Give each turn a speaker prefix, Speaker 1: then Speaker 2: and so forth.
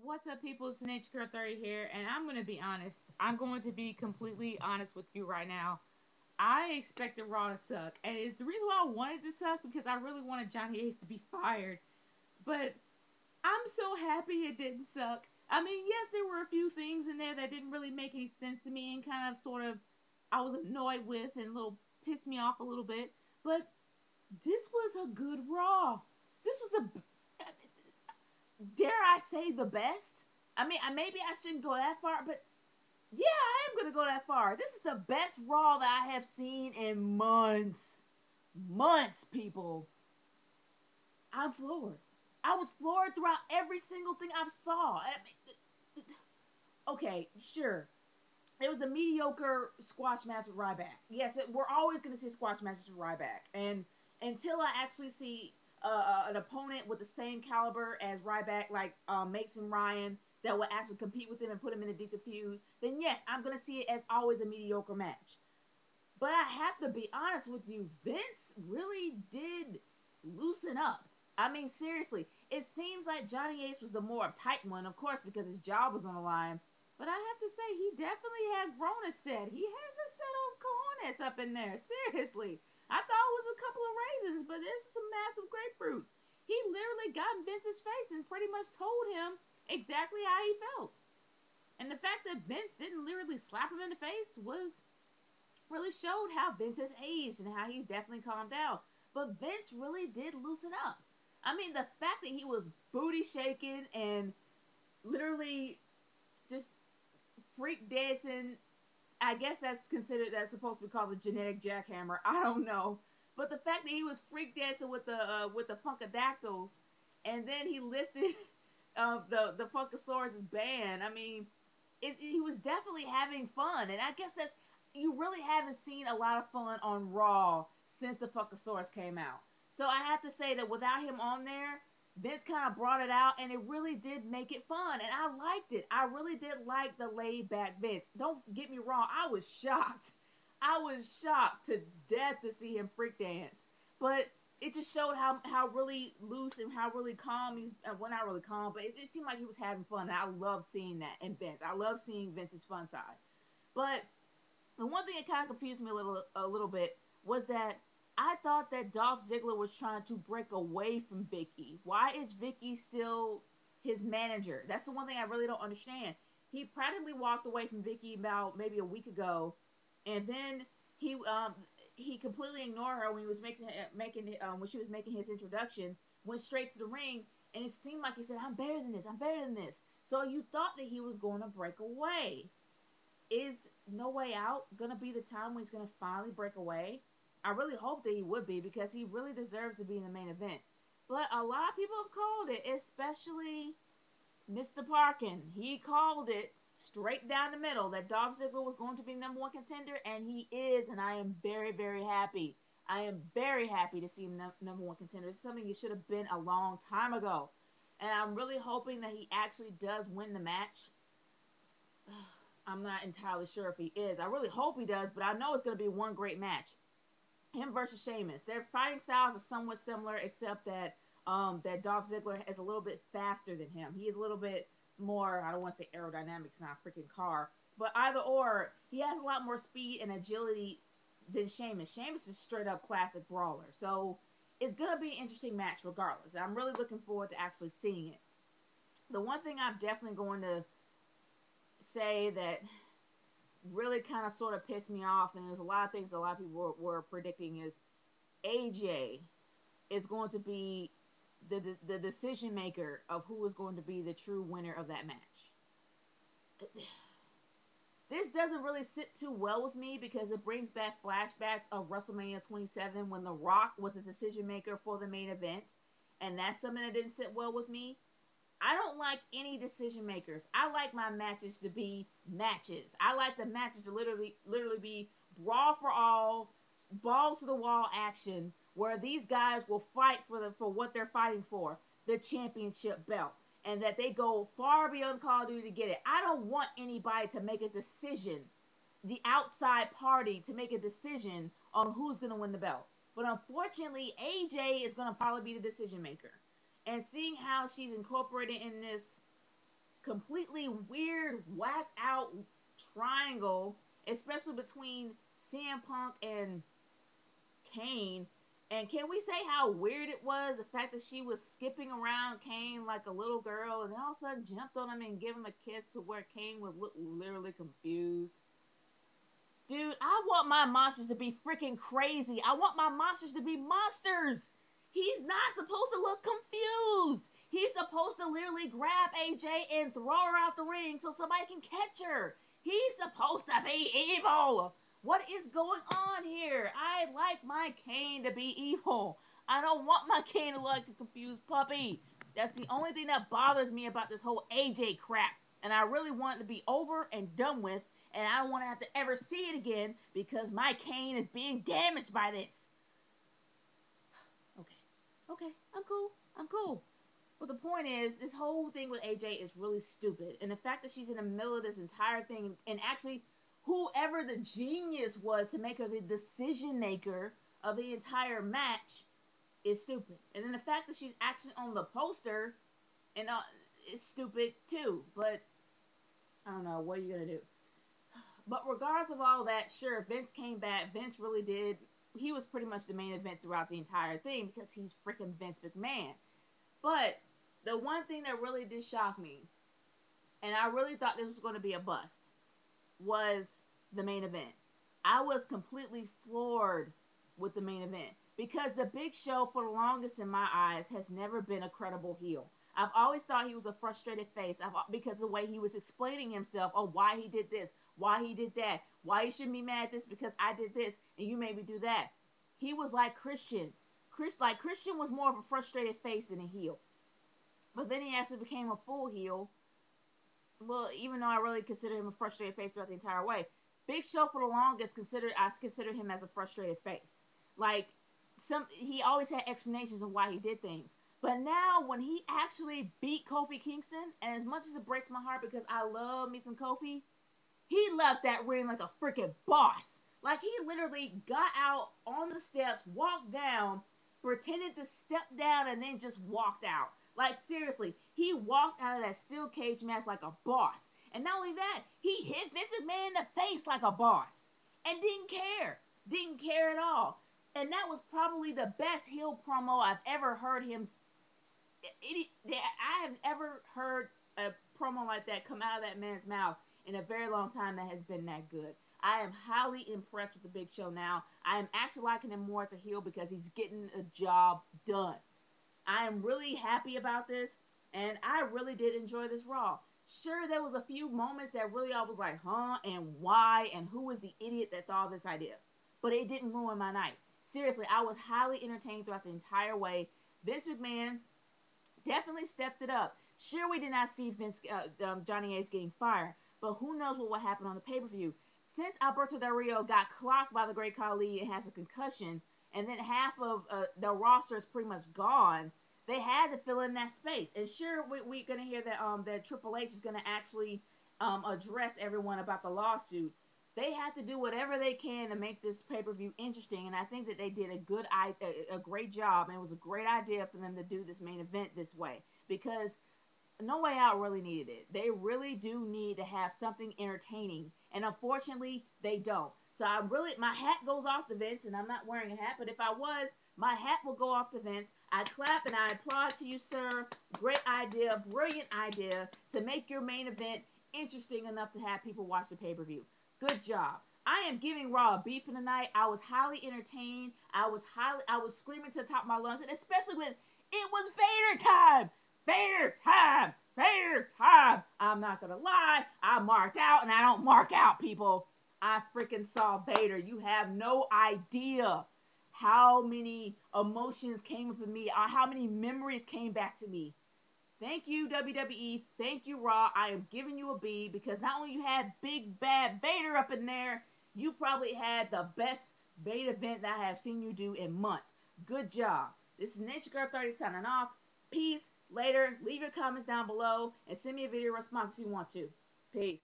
Speaker 1: What's up, people? It's Nature Girl 30 here, and I'm going to be honest. I'm going to be completely honest with you right now. I expected Raw to suck, and it's the reason why I wanted to suck because I really wanted Johnny Ace to be fired. But I'm so happy it didn't suck. I mean, yes, there were a few things in there that didn't really make any sense to me and kind of sort of I was annoyed with and a little pissed me off a little bit. But this was a good Raw. This was a, dare I say, the best. I mean, maybe I shouldn't go that far, but yeah, I am gonna go that far. This is the best Raw that I have seen in months. Months, people. I'm floored. I was floored throughout every single thing I saw. Okay, sure. It was a mediocre squash match with Ryback. Yes, we're always going to see squash matches with Ryback. And until I actually see an opponent with the same caliber as Ryback, like Mason Ryan, that will actually compete with him and put him in a decent feud, then yes, I'm going to see it as always a mediocre match. But I have to be honest with you, Vince really did loosen up. I mean, seriously, it seems like Johnny Ace was the more uptight one, of course, because his job was on the line. But I have to say, he definitely had grown a set. He has a set of cojones up in there. Seriously. I thought it was a couple of raisins, but this is some massive grapefruits. He literally got in Vince's face and pretty much told him exactly how he felt. And the fact that Vince didn't literally slap him in the face was really showed how Vince has aged and how he's definitely calmed down. But Vince really did loosen up. I mean, the fact that he was booty shaking and literally just freak dancing, I guess that's supposed to be called the genetic jackhammer. I don't know. But the fact that he was freak dancing with the Funkadactyls, and then he lifted the Funkasaurus' band. I mean, he was definitely having fun, and I guess that's you really haven't seen a lot of fun on Raw since the Funkasaurus came out. So I have to say that without him on there, Vince kind of brought it out, and it really did make it fun, and I liked it. I really did like the laid back Vince. Don't get me wrong, I was shocked. I was shocked to death to see him freak dance, but it just showed how really loose and how really calm he's well, not really calm, but it just seemed like he was having fun, and I love seeing that in Vince. I love seeing Vince's fun side. But the one thing that kind of confused me a little bit was that I thought that Dolph Ziggler was trying to break away from Vicky. Why is Vicky still his manager? That's the one thing I really don't understand. He practically walked away from Vicky about maybe a week ago, and then he um he completely ignored her when he was when she was making his introduction. Went straight to the ring, and it seemed like he said, "I'm better than this. I'm better than this." So you thought that he was going to break away. Is No Way Out gonna be the time when he's gonna finally break away? I really hope that he would be because he really deserves to be in the main event. But a lot of people have called it, especially Mr. Parkin. He called it straight down the middle that Dolph Ziggler was going to be number one contender, and he is, and I am very, very happy. I am very happy to see him number one contender. It's something he should have been a long time ago. And I'm really hoping that he actually does win the match. I'm not entirely sure if he is. I really hope he does, but I know it's going to be one great match. Him versus Sheamus. Their fighting styles are somewhat similar, except that that Dolph Ziggler is a little bit faster than him. He is a little bit more. I don't want to say aerodynamic. It's not a freaking car, but either or, he has a lot more speed and agility than Sheamus. Sheamus is straight up classic brawler. So it's gonna be an interesting match regardless. I'm really looking forward to actually seeing it. The one thing I'm definitely going to say that really kind of sort of pissed me off, and there's a lot of things a lot of people were predicting is AJ is going to be the decision maker of who is going to be the true winner of that match. This doesn't really sit too well with me because it brings back flashbacks of WrestleMania 27 when The Rock was the decision maker for the main event, and that's something that didn't sit well with me. I don't like any decision makers. I like my matches to be matches. I like the matches to literally be brawl for all, balls to the wall action, where these guys will fight for what they're fighting for, the championship belt, and that they go far beyond Call of Duty to get it. I don't want anybody to make a decision, the outside party to make a decision on who's going to win the belt. But unfortunately, AJ is going to probably be the decision maker. And seeing how she's incorporated in this completely weird, whacked out triangle, especially between CM Punk and Kane. And can we say how weird it was? The fact that she was skipping around Kane like a little girl and then all of a sudden jumped on him and gave him a kiss to where Kane was literally confused. Dude, I want my monsters to be freaking crazy. I want my monsters to be monsters. He's not supposed to look confused. He's supposed to literally grab AJ and throw her out the ring so somebody can catch her. He's supposed to be evil. What is going on here? I like my Kane to be evil. I don't want my Kane to look like a confused puppy. That's the only thing that bothers me about this whole AJ crap. And I really want it to be over and done with, and I don't want to have to ever see it again because my Kane is being damaged by this. Okay, okay, I'm cool. I'm cool. But the point is, this whole thing with AJ is really stupid. And the fact that she's in the middle of this entire thing, and actually, whoever the genius was to make her the decision maker of the entire match is stupid. And then the fact that she's actually on the poster and is stupid too. But I don't know. What are you going to do? But regardless of all that, sure, Vince came back. Vince really did. He was pretty much the main event throughout the entire thing because he's freaking Vince McMahon. But the one thing that really did shock me, and I really thought this was going to be a bust, was the main event. I was completely floored with the main event because the Big Show, for the longest in my eyes, has never been a credible heel. I've always thought he was a frustrated face because of the way he was explaining himself. Oh, why he did this, why he did that, why you shouldn't be mad at this because I did this and you made me do that. He was like Christian. Christian was more of a frustrated face than a heel. But then he actually became a full heel. Well, even though I really consider him a frustrated face throughout the entire way, Big Show for the longest I considered him as a frustrated face. Like he always had explanations of why he did things. But now when he actually beat Kofi Kingston, and as much as it breaks my heart because I love me some Kofi, he left that ring like a freaking boss. Like he literally got out on the steps, walked down, pretended to step down, and then just walked out. Like seriously, he walked out of that steel cage match like a boss. And not only that, he hit Vince McMahon in the face like a boss. And didn't care. Didn't care at all. And that was probably the best heel promo I've ever heard him. I have ever heard a promo like that come out of that man's mouth in a very long time that has been that good. I am highly impressed with the Big Show now. I am actually liking him more as a heel because he's getting a job done. I am really happy about this, and I really did enjoy this Raw. Sure, there was a few moments that really I was like, huh, and why, and who was the idiot that thought of this idea. But it didn't ruin my night. Seriously, I was highly entertained throughout the entire way. Vince McMahon definitely stepped it up. Sure, we did not see Johnny Ace getting fired, but who knows what will happen on the pay-per-view. Since Alberto Del Rio got clocked by the Great Khali and has a concussion, and then half of the roster is pretty much gone, they had to fill in that space. And sure, we're going to hear that Triple H is going to actually address everyone about the lawsuit. They have to do whatever they can to make this pay-per-view interesting, and I think that they did a great job, and it was a great idea for them to do this main event this way because No Way Out really needed it. They really do need to have something entertaining, and unfortunately, they don't. So my hat goes off to Vince, and I'm not wearing a hat, but if I was, my hat will go off to Vince. I clap and I applaud to you, sir. Great idea, brilliant idea to make your main event interesting enough to have people watch the pay-per-view. Good job. I am giving Raw a B for the night. I was highly entertained. I was screaming to the top of my lungs, and especially when it was Vader time. Vader time. Vader time. I'm not gonna lie. I marked out, and I don't mark out, people. I freaking saw Vader. You have no idea how many emotions came up in me, or how many memories came back to me. Thank you, WWE. Thank you, Raw. I am giving you a B because not only you had big bad Vader up in there, you probably had the best Vader event that I have seen you do in months. Good job. This is Nature Girl 30 signing off. Peace. Later. Leave your comments down below and send me a video response if you want to. Peace.